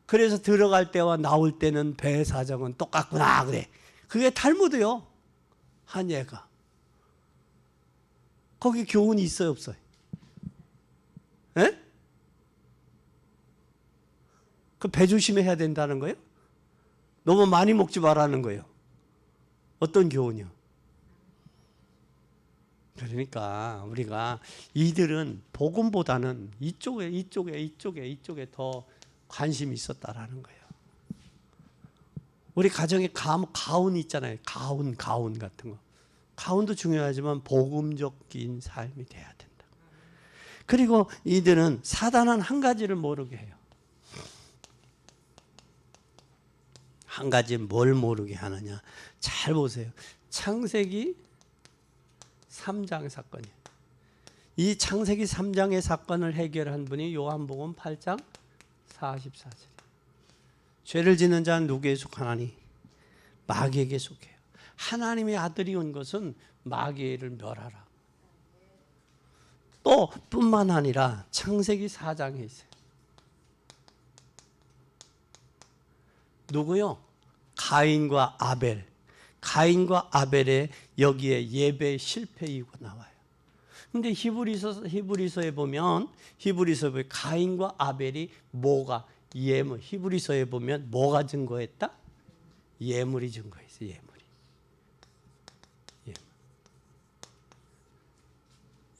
그래서 들어갈 때와 나올 때는 배 사정은 똑같구나 그래. 그게 탈무드요. 한 예가. 거기 교훈이 있어요, 없어요? 예? 그 배 조심해야 된다는 거예요? 너무 많이 먹지 말라는 거예요. 어떤 교훈이요? 그러니까 우리가 이들은 복음보다는 이쪽에 더 관심이 있었다라는 거예요. 우리 가정에 가훈이 있잖아요. 가훈 같은 거. 가훈도 중요하지만 복음적인 삶이 돼야 된다. 그리고 이들은 사단은 한 가지를 모르게 해요. 한 가지 뭘 모르게 하느냐. 잘 보세요. 창세기 3장 사건이에요. 이 창세기 3장의 사건을 해결한 분이 요한복음 8장 44절. 죄를 짓는 자는 누구에게 속하나니? 마귀에게 속해요. 하나님의 아들이 온 것은 마귀를 멸하라. 또 뿐만 아니라 창세기 4장에 있어요. 누구요? 가인과 아벨. 가인과 아벨의 여기에 예배 실패 이유가 나와요. 근데 히브리서에 보면 가인과 아벨이 뭐가 예물. 히브리서에 보면 뭐가 증거했다? 예물이 증거했어요.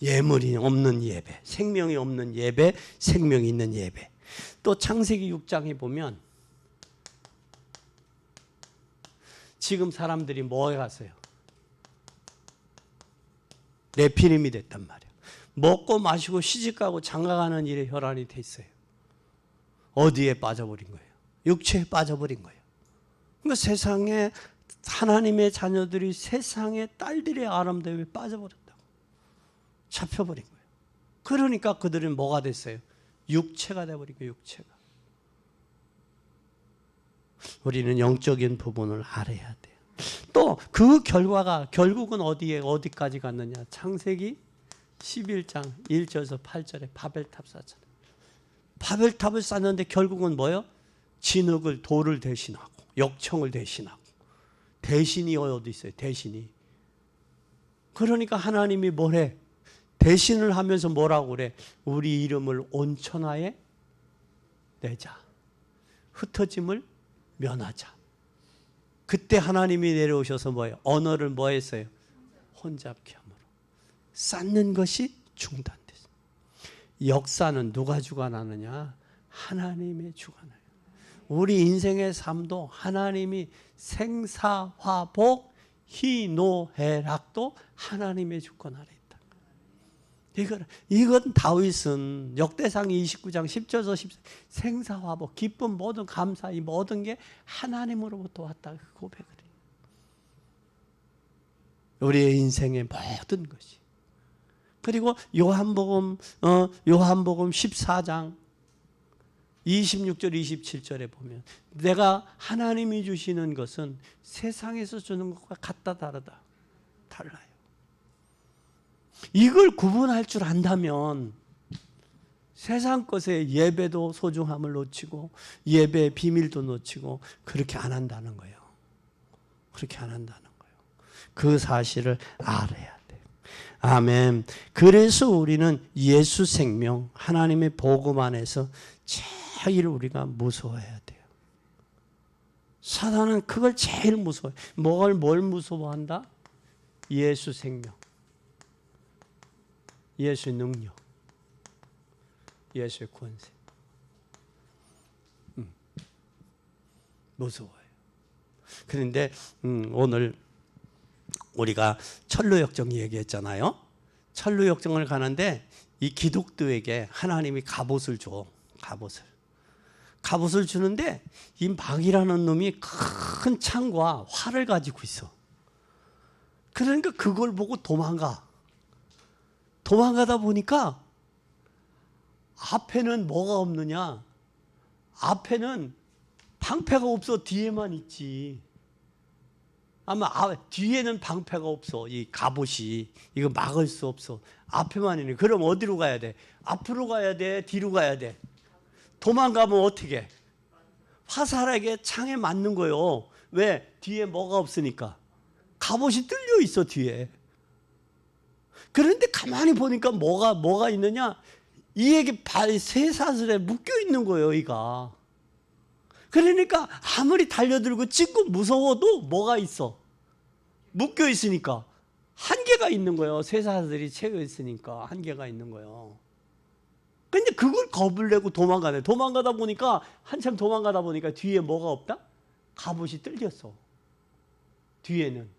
예물이 없는 예배, 생명이 없는 예배, 생명이 있는 예배. 또 창세기 6장에 보면 지금 사람들이 뭐에 갔어요? 네피림이 됐단 말이에요. 먹고 마시고 시집가고 장가가는 일에 혈안이 돼 있어요. 어디에 빠져버린 거예요? 육체에 빠져버린 거예요. 그러니까 세상에 하나님의 자녀들이 세상의 딸들의 아름다움에 빠져버렸다고. 잡혀버린 거예요. 그러니까 그들은 뭐가 됐어요? 육체가 돼버린 거예요. 육체가. 우리는 영적인 부분을 알아야 돼요. 또 그 결과가 결국은 어디까지 갔느냐? 창세기 11장 1절에서 8절에 바벨탑 쌓잖아요. 바벨탑을 쌓는데 결국은 뭐예요? 진흙을 돌을 대신하고 역청을 대신하고 대신이 어디 있어요? 대신이. 그러니까 하나님이 뭐래? 대신을 하면서 뭐라고 그래? 우리 이름을 온천하에 내자. 흩어짐을 면하자. 그때 하나님이 내려오셔서 뭐예요? 언어를 뭐 했어요? 혼잡케 함으로 쌓는 것이 중단됐어요. 역사는 누가 주관하느냐? 하나님의 주관해요. 우리 인생의 삶도 하나님이 생사화복 희노애락도 하나님의 주권 아래 있다. 이건 다윗은 역대상 29장 10절에서 14절 생사화복 기쁨 모든 감사 이 모든 게 하나님으로부터 왔다 고백을 해요. 우리의 인생의 모든 것이. 그리고 요한복음 14장 26절 27절에 보면 내가 하나님이 주시는 것은 세상에서 주는 것과 같다 다르다. 달라요. 이걸 구분할 줄 안다면 세상 것에 예배도 소중함을 놓치고 예배의 비밀도 놓치고 그렇게 안 한다는 거예요. 그렇게 안 한다는 거예요. 그 사실을 알아야 돼요. 아멘. 그래서 우리는 예수 생명 하나님의 복음 안에서 제일 우리가 무서워해야 돼요. 사단은 그걸 제일 무서워해요. 뭘 무서워한다? 예수 생명, 예수의 능력, 예수의 권세. 무서워요. 그런데 오늘 우리가 천루역정 얘기했잖아요. 천루역정을 가는데 이 기독도에게 하나님이 갑옷을 줘. 갑옷을 주는데 이 막이라는 놈이 큰 창과 활을 가지고 있어. 그러니까 그걸 보고 도망가다 보니까 앞에는 뭐가 없느냐? 앞에는 방패가 없어. 뒤에만 있지. 아마 뒤에는 방패가 없어. 이 갑옷이 이거 막을 수 없어. 앞에만 있네. 그럼 어디로 가야 돼? 앞으로 가야 돼? 뒤로 가야 돼? 도망가면 어떻게? 화살에게 창에 맞는 거예요. 왜? 뒤에 뭐가 없으니까. 갑옷이 뚫려 있어 뒤에. 그런데 가만히 보니까 뭐가 있느냐? 이에게 쇠사슬에 묶여 있는 거예요, 이가. 그러니까 아무리 달려들고 찍고 무서워도 뭐가 있어? 묶여 있으니까 한계가 있는 거예요. 쇠사슬이 채워 있으니까 한계가 있는 거예요. 근데 그걸 겁을 내고 도망가네. 한참 도망가다 보니까 뒤에 뭐가 없다? 갑옷이 뚫렸어. 뒤에는.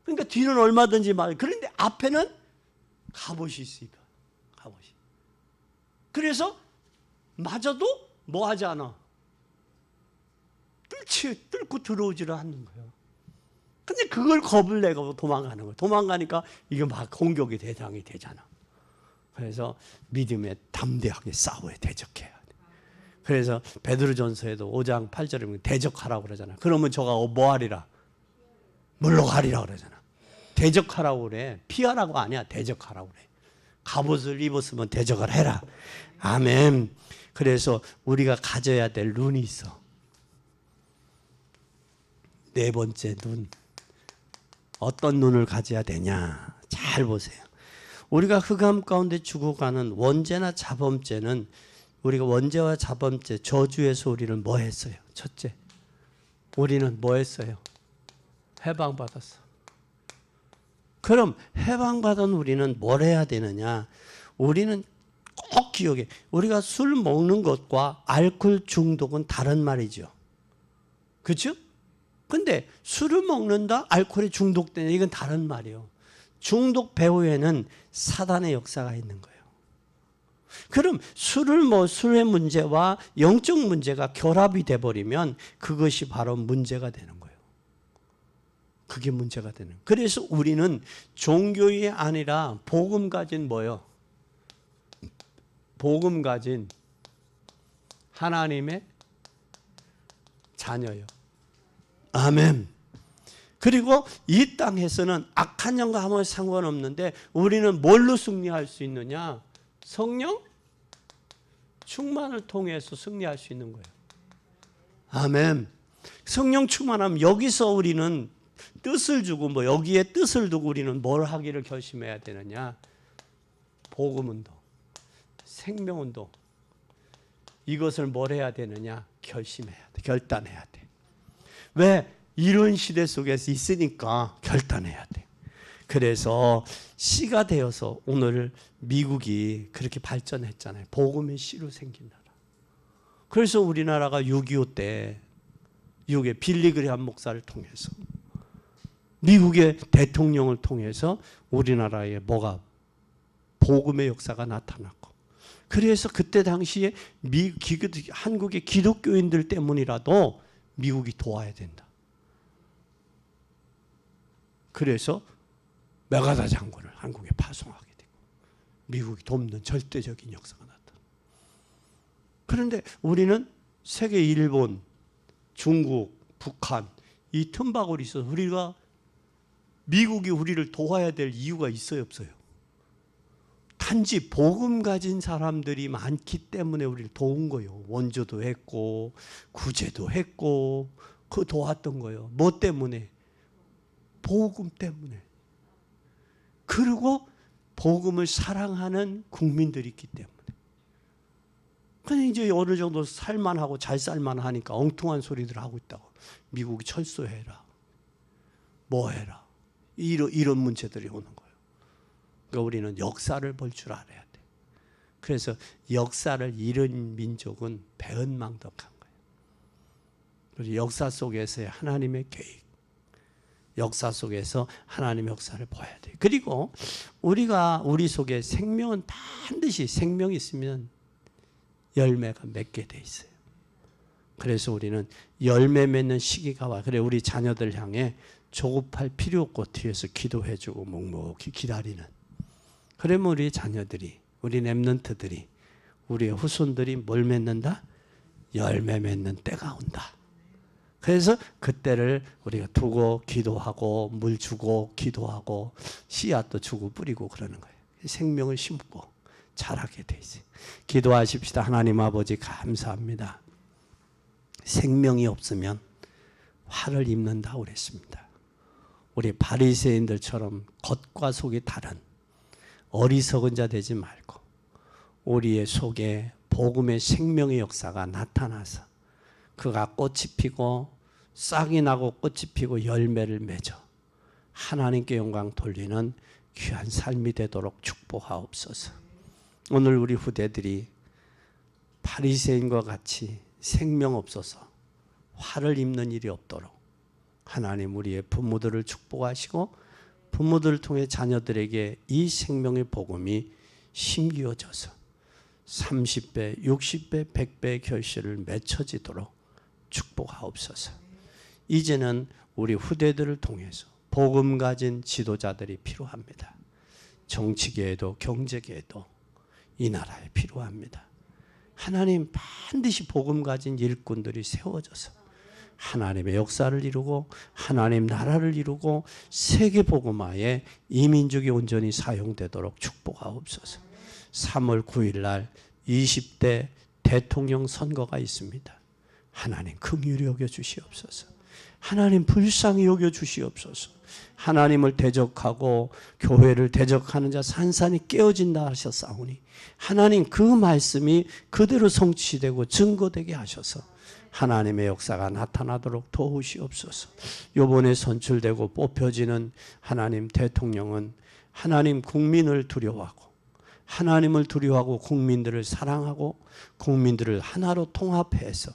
그러니까 뒤는 얼마든지 그런데 앞에는 갑옷이 있으니까. 갑옷이. 그래서 맞아도 뭐 하지 않아? 뚫고 들어오지를 않는 거예요. 근데 그걸 겁을 내고 도망가는 거예요. 도망가니까 이게 막 공격의 대상이 되잖아. 그래서 믿음에 담대하게 싸워야 대적해야 돼. 그래서 베드로전서에도 5장 8절에 보면 대적하라고 그러잖아. 그러면 저가 뭐 하리라? 물러가리라 그러잖아. 대적하라고 그래. 피하라고 아니야. 대적하라고 그래. 갑옷을 입었으면 대적을 해라. 아멘. 그래서 우리가 가져야 될 눈이 있어. 네 번째 눈. 어떤 눈을 가져야 되냐? 잘 보세요. 우리가 흑암 가운데 죽어가는 원죄나 자범죄는 우리가 원죄와 자범죄, 저주에서 우리를 뭐 했어요? 첫째, 우리는 뭐 했어요? 해방받았어. 그럼 해방받은 우리는 뭘 해야 되느냐? 우리는 꼭 기억해. 우리가 술 먹는 것과 알코올 중독은 다른 말이죠. 그렇죠? 근데 술을 먹는다, 알코올에 중독되는 이건 다른 말이에요. 중독 배후에는 사단의 역사가 있는 거예요. 그럼 술의 문제와 영적 문제가 결합이 돼버리면 그것이 바로 문제가 되는 거예요. 그게 문제가 되는 거예요. 그래서 우리는 종교이 아니라 복음 가진 뭐예요? 복음 가진 하나님의 자녀요. 아멘. 그리고 이 땅에서는 악한 영과 아무 상관없는데 우리는 뭘로 승리할 수 있느냐? 성령 충만을 통해서 승리할 수 있는 거예요. 아멘. 성령 충만하면 여기서 우리는 뜻을 주고 뭐 여기에 뜻을 두고 우리는 뭘 하기를 결심해야 되느냐? 복음운동, 생명운동. 이것을 뭘 해야 되느냐? 결심해야 돼. 결단해야 돼. 왜? 이런 시대 속에서 있으니까 결단해야 돼. 그래서 씨가 되어서 오늘 미국이 그렇게 발전했잖아요. 복음의 씨로 생긴 나라. 그래서 우리나라가 6.25 때 미국의 빌리그레함 목사를 통해서 미국의 대통령을 통해서 우리나라에 뭐가 복음의 역사가 나타났고, 그래서 그때 당시에 한국의 기독교인들 때문이라도 미국이 도와야 된다. 그래서 메가다 장군을 한국에 파송하게 되고 미국이 돕는 절대적인 역사가 나타나. 그런데 우리는 세계 일본, 중국, 북한 이 틈바구리 있어서 우리가 미국이 우리를 도와야 될 이유가 있어요, 없어요? 단지 복음 가진 사람들이 많기 때문에 우리를 도운 거예요. 원조도 했고 구제도 했고 그 도왔던 거예요. 뭐 때문에? 복음 때문에. 그리고 복음을 사랑하는 국민들이 있기 때문에. 근데 이제 어느 정도 살만하고 잘 살만하니까 엉뚱한 소리들 하고 있다고. 미국이 철수해라. 뭐 해라. 이런 문제들이 오는 거예요. 그러니까 우리는 역사를 볼 줄 알아야 돼. 그래서 역사를 잃은 민족은 배은망덕한 거예요. 그리고 역사 속에서의 하나님의 계획, 역사 속에서 하나님의 역사를 봐야 돼. 그리고 우리 속에 생명은 반드시 생명이 있으면 열매가 맺게 돼 있어요. 그래서 우리는 열매 맺는 시기가 와. 그래 우리 자녀들 향해 조급할 필요 없고 뒤에서 기도해주고 묵묵히 기다리는. 그러면 우리 자녀들이, 우리 렘넌트들이, 우리의 후손들이 뭘 맺는다? 열매 맺는 때가 온다. 그래서 그때를 우리가 두고 기도하고 물 주고 기도하고 씨앗도 주고 뿌리고 그러는 거예요. 생명을 심고 자라게 돼 있어요. 기도하십시다. 하나님 아버지 감사합니다. 생명이 없으면 화를 입는다 그랬습니다. 우리 바리새인들처럼 겉과 속이 다른 어리석은 자 되지 말고 우리의 속에 복음의 생명의 역사가 나타나서 그가 꽃이 피고 싹이 나고 꽃이 피고 열매를 맺어 하나님께 영광 돌리는 귀한 삶이 되도록 축복하옵소서. 오늘 우리 후대들이 바리새인과 같이 생명 없어서 화를 입는 일이 없도록 하나님 우리의 부모들을 축복하시고 부모들을 통해 자녀들에게 이 생명의 복음이 심기어져서 30배, 60배, 100배의 결실을 맺혀지도록 축복하옵소서. 이제는 우리 후대들을 통해서 복음 가진 지도자들이 필요합니다. 정치계에도 경제계에도 이 나라에 필요합니다. 하나님 반드시 복음 가진 일꾼들이 세워져서 하나님의 역사를 이루고 하나님 나라를 이루고 세계 복음화에 이 민족이 온전히 사용되도록 축복하옵소서. 3월 9일 날 20대 대통령 선거가 있습니다. 하나님 긍휼히 여겨 주시옵소서. 하나님 불쌍히 여겨 주시옵소서. 하나님을 대적하고 교회를 대적하는 자 산산이 깨어진다 하셨사오니 하나님 그 말씀이 그대로 성취되고 증거되게 하셔서 하나님의 역사가 나타나도록 도우시옵소서. 이번에 선출되고 뽑혀지는 하나님 대통령은 하나님 국민을 두려워하고 하나님을 두려워하고 국민들을 사랑하고 국민들을 하나로 통합해서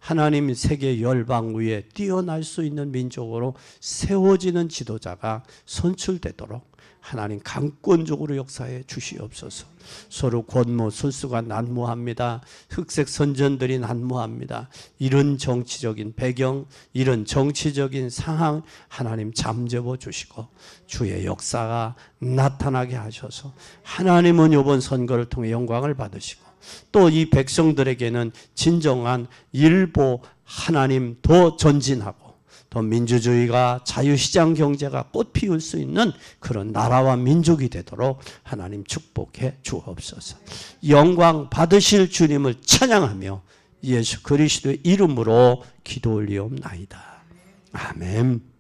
하나님 세계 열방 위에 뛰어날 수 있는 민족으로 세워지는 지도자가 선출되도록 하나님 강권적으로 역사해 주시옵소서. 서로 권모 술수가 난무합니다. 흑색 선전들이 난무합니다. 이런 정치적인 배경, 이런 정치적인 상황 하나님 잠재워 주시고 주의 역사가 나타나게 하셔서 하나님은 이번 선거를 통해 영광을 받으시고 또 이 백성들에게는 진정한 일보 하나님 더 전진하고 더 민주주의가 자유시장 경제가 꽃 피울 수 있는 그런 나라와 민족이 되도록 하나님 축복해 주옵소서. 영광 받으실 주님을 찬양하며 예수 그리스도의 이름으로 기도 올리옵나이다. 아멘.